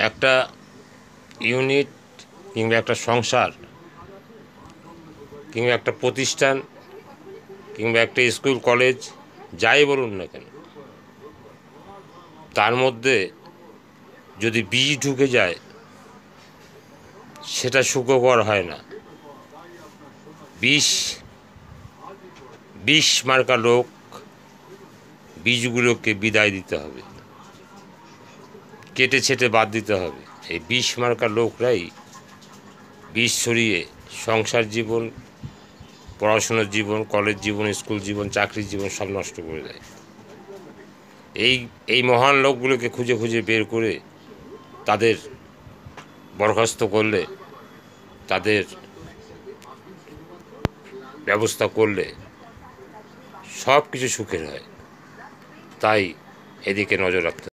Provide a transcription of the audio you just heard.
একটা ইউনিট কিংবা একটা সংসার কিংবা একটা প্রতিষ্ঠান কিংবা একটা স্কুল কলেজ যাই বলুন না কেন, তার মধ্যে যদি বিষ ঢুকে যায় সেটা সুখকর হয় না। বিষ বিষ মার্কা লোক, বীজগুলোকে বিদায় দিতে হবে, কেটে ছেটে বাদ দিতে হবে। এই বিষ মার্কা লোকরাই বিষ ছড়িয়ে সংসার জীবন, পড়াশোনার জীবন, কলেজ জীবন, স্কুল জীবন, চাকরির জীবন সব নষ্ট করে দেয়। এই মহান লোকগুলোকে খুঁজে খুঁজে বের করে তাদের বরখাস্ত করলে, তাদের ব্যবস্থা করলে সব কিছু সুখের হয়। তাই এদিকে নজর রাখতে